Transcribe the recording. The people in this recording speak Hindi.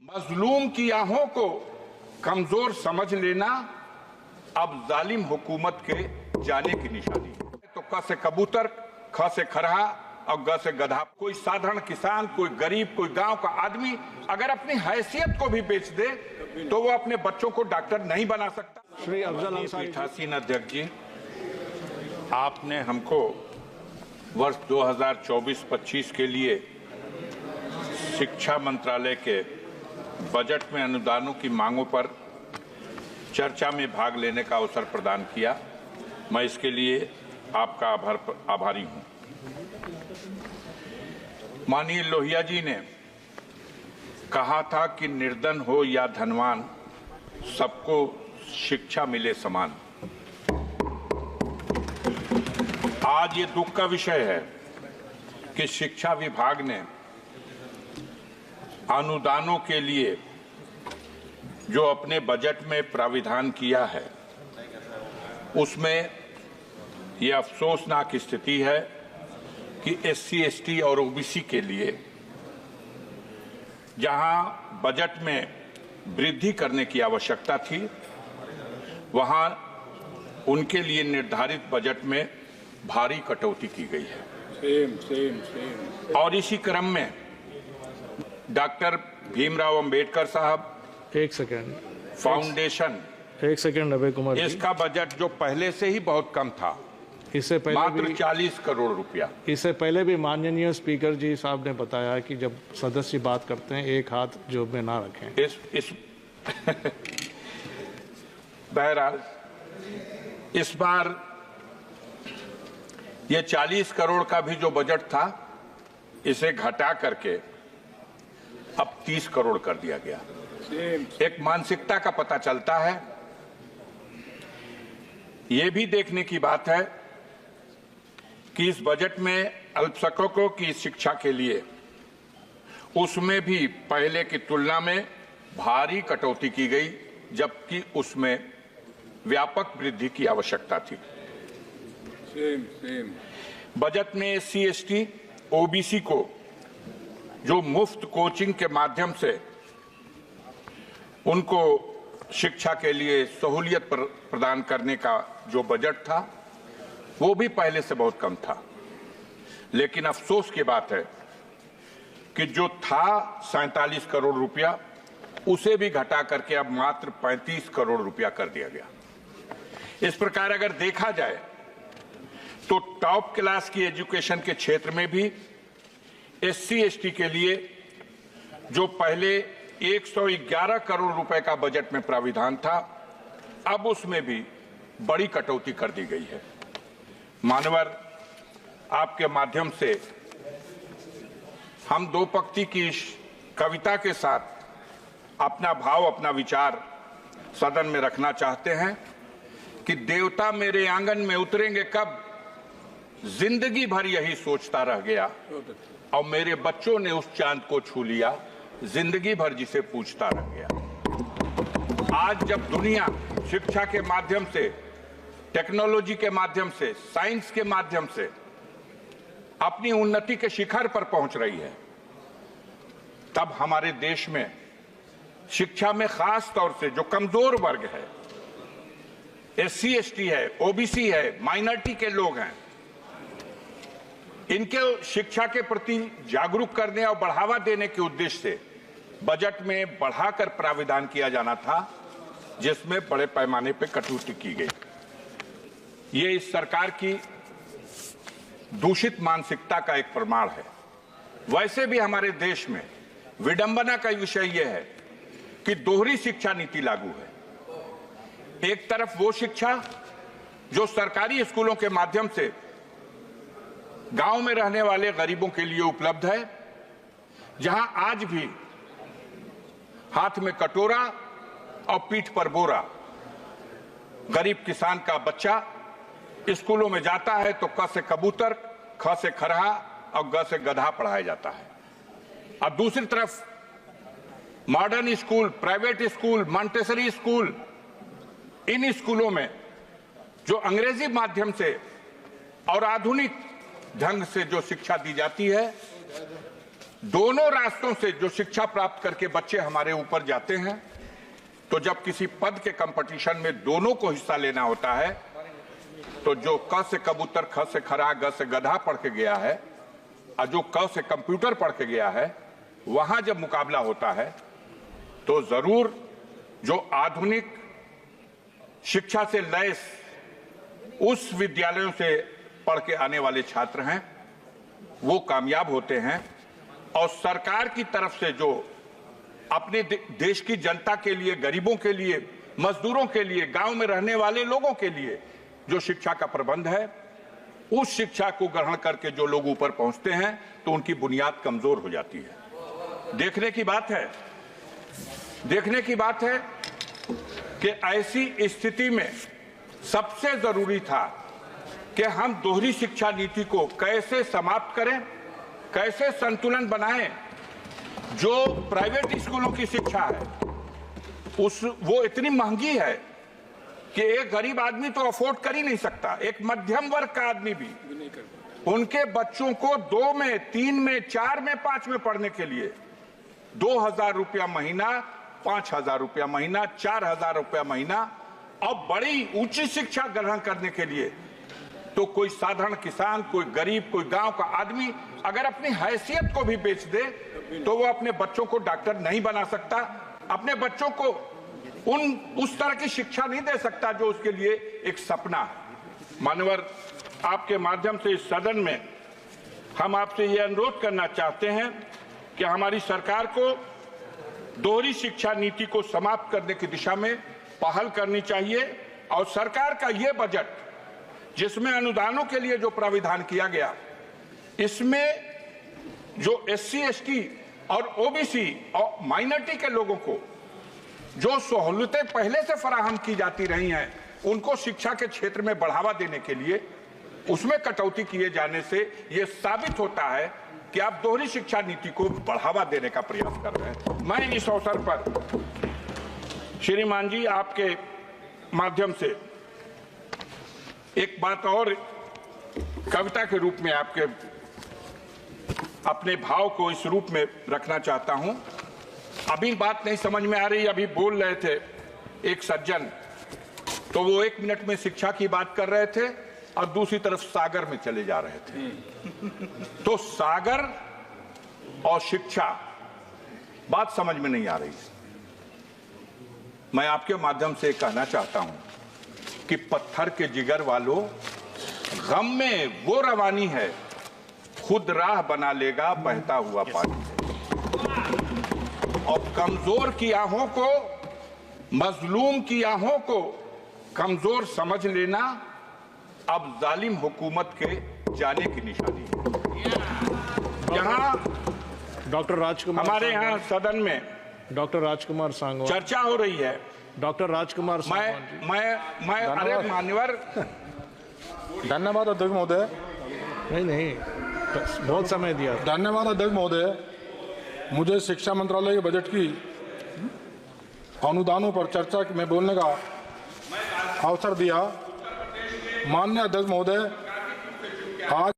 मजलूम की आहों को कमजोर समझ लेना अब जालिम हुकूमत के जाने की निशानी है। तो क से कबूतर, ख से खरहा और ग से गधा। कोई साधारण किसान, कोई गरीब, कोई गांव का आदमी अगर अपनी हैसियत को भी बेच दे तो वो अपने बच्चों को डॉक्टर नहीं बना सकता। श्री अफजल पीठासीन अध्यक्ष जी, आपने हमको वर्ष 2024-25 के लिए शिक्षा मंत्रालय के बजट में अनुदानों की मांगों पर चर्चा में भाग लेने का अवसर प्रदान किया। मैं इसके लिए आपका आभारी हूं। माननीय लोहिया जी ने कहा था कि निर्धन हो या धनवान, सबको शिक्षा मिले समान। आज ये दुख का विषय है कि शिक्षा विभाग ने अनुदानों के लिए जो अपने बजट में प्राविधान किया है उसमें यह अफसोसनाक स्थिति है कि एससी, एसटी और ओबीसी के लिए जहां बजट में वृद्धि करने की आवश्यकता थी, वहां उनके लिए निर्धारित बजट में भारी कटौती की गई है। और इसी क्रम में डॉक्टर भीमराव अंबेडकर साहब एक सेकंड फाउंडेशन, एक सेकंड अभय कुमार जी, इसका बजट जो पहले से ही बहुत कम था, इससे पहले मात्र भी 40 करोड़ रुपया। इससे पहले भी माननीय स्पीकर जी साहब ने बताया कि जब सदस्य बात करते हैं एक हाथ जेब में ना रखें। इस बहरहाल इस बार ये 40 करोड़ का भी जो बजट था, इसे घटा करके अब 30 करोड़ कर दिया गया। एक मानसिकता का पता चलता है। ये भी देखने की बात है कि इस बजट में अल्पसंख्यकों की शिक्षा के लिए उसमें भी पहले की तुलना में भारी कटौती की गई, जबकि उसमें व्यापक वृद्धि की आवश्यकता थी। बजट में एससी, एसटी, ओबीसी को जो मुफ्त कोचिंग के माध्यम से उनको शिक्षा के लिए सहूलियत प्रदान करने का जो बजट था, वो भी पहले से बहुत कम था। लेकिन अफसोस की बात है कि जो था 47 करोड़ रुपया, उसे भी घटा करके अब मात्र 35 करोड़ रुपया कर दिया गया। इस प्रकार अगर देखा जाए तो टॉप क्लास की एजुकेशन के क्षेत्र में भी एससी, एसटी के लिए जो पहले 111 करोड़ रुपए का बजट में प्राविधान था, अब उसमें भी बड़ी कटौती कर दी गई है। मानवर, आपके माध्यम से हम दो पंक्ति की इस कविता के साथ अपना भाव, अपना विचार सदन में रखना चाहते हैं कि देवता मेरे आंगन में उतरेंगे कब, जिंदगी भर यही सोचता रह गया, और मेरे बच्चों ने उस चांद को छू लिया, जिंदगी भर जिसे पूछता रह गया। आज जब दुनिया शिक्षा के माध्यम से, टेक्नोलॉजी के माध्यम से, साइंस के माध्यम से अपनी उन्नति के शिखर पर पहुंच रही है, तब हमारे देश में शिक्षा में खास तौर से जो कमजोर वर्ग है, एससी, एसटी है, ओबीसी है, माइनॉरिटी के लोग हैं, इनके शिक्षा के प्रति जागरूक करने और बढ़ावा देने के उद्देश्य से बजट में बढ़ाकर प्राविधान किया जाना था, जिसमें बड़े पैमाने पर कटौती की गई। ये इस सरकार की दूषित मानसिकता का एक प्रमाण है। वैसे भी हमारे देश में विडंबना का विषय यह है कि दोहरी शिक्षा नीति लागू है। एक तरफ वो शिक्षा जो सरकारी स्कूलों के माध्यम से गांव में रहने वाले गरीबों के लिए उपलब्ध है, जहां आज भी हाथ में कटोरा और पीठ पर बोरा गरीब किसान का बच्चा स्कूलों में जाता है तो क से कबूतर, ख से खरहा और ग से गधा पढ़ाया जाता है। और दूसरी तरफ modern school, private school, Montessori school, इन स्कूलों में जो अंग्रेजी माध्यम से और आधुनिक ढंग से जो शिक्षा दी जाती है, दोनों रास्तों से जो शिक्षा प्राप्त करके बच्चे हमारे ऊपर जाते हैं, तो जब किसी पद के कंपटीशन में दोनों को हिस्सा लेना होता है, तो जो क से कबूतर, ख से खरा, ग से गधा पढ़ के गया है और जो क से कंप्यूटर पढ़ के गया है, वहां जब मुकाबला होता है तो जरूर जो आधुनिक शिक्षा से लैस उस विद्यालयों से पढ़ के आने वाले छात्र हैं वो कामयाब होते हैं। और सरकार की तरफ से जो अपने देश की जनता के लिए, गरीबों के लिए, मजदूरों के लिए, गांव में रहने वाले लोगों के लिए जो शिक्षा का प्रबंध है, उस शिक्षा को ग्रहण करके जो लोग ऊपर पहुंचते हैं तो उनकी बुनियाद कमजोर हो जाती है। देखने की बात है कि ऐसी स्थिति में सबसे जरूरी था कि हम दोहरी शिक्षा नीति को कैसे समाप्त करें, कैसे संतुलन बनाएं। जो प्राइवेट स्कूलों की शिक्षा है वो इतनी महंगी है कि एक गरीब आदमी तो अफोर्ड कर ही नहीं सकता, एक मध्यम वर्ग का आदमी भी उनके बच्चों को 2 में, 3 में, 4 में, 5 में पढ़ने के लिए 2,000 रुपया महीना, 5,000 रुपया महीना, 4,000 रुपया महीना, और बड़ी ऊंची शिक्षा ग्रहण करने के लिए तो कोई साधारण किसान, कोई गरीब, कोई गांव का आदमी अगर अपनी हैसियत को भी बेच दे तो वो अपने बच्चों को डॉक्टर नहीं बना सकता, अपने बच्चों को उस तरह की शिक्षा नहीं दे सकता जो उसके लिए एक सपना है। मान्यवर, आपके माध्यम से इस सदन में हम आपसे ये अनुरोध करना चाहते हैं कि हमारी सरकार को दोहरी शिक्षा नीति को समाप्त करने की दिशा में पहल करनी चाहिए। और सरकार का ये बजट जिसमें अनुदानों के लिए जो प्राविधान किया गया, इसमें जो SC, ST और OBC और माइनॉरिटी के लोगों को जो सहूलतें पहले से फराहम की जाती रही हैं, उनको शिक्षा के क्षेत्र में बढ़ावा देने के लिए उसमें कटौती किए जाने से यह साबित होता है कि आप दोहरी शिक्षा नीति को बढ़ावा देने का प्रयास कर रहे हैं। मैं इस अवसर पर श्रीमान जी आपके माध्यम से एक बात और कविता के रूप में आपके अपने भाव को इस रूप में रखना चाहता हूं। अभी बात नहीं समझ में आ रही, अभी बोल रहे थे एक सज्जन, तो वो 1 मिनट में शिक्षा की बात कर रहे थे और दूसरी तरफ सागर में चले जा रहे थे। तो सागर और शिक्षा बात समझ में नहीं आ रही। मैं आपके माध्यम से कहना चाहता हूं कि पत्थर के जिगर वालों, गम में वो रवानी है, खुद राह बना लेगा बहता हुआ पानी। और कमजोर की आहों को, मजलूम की आहों को कमजोर समझ लेना अब जालिम हुकूमत के जाने की निशानी है। यहाँ डॉक्टर राजकुमार, हमारे यहाँ सदन में डॉक्टर राजकुमार सांगवान चर्चा हो रही है। डॉक्टर राजकुमार सांगवान मैं अरे मान्यवर, धन्यवाद अध्यक्ष महोदय। नहीं, बहुत समय दिया। धन्यवाद अध्यक्ष महोदय। मुझे शिक्षा मंत्रालय के बजट की अनुदानों पर चर्चा में बोलने का अवसर दिया। माननीय अध्यक्ष महोदय, आज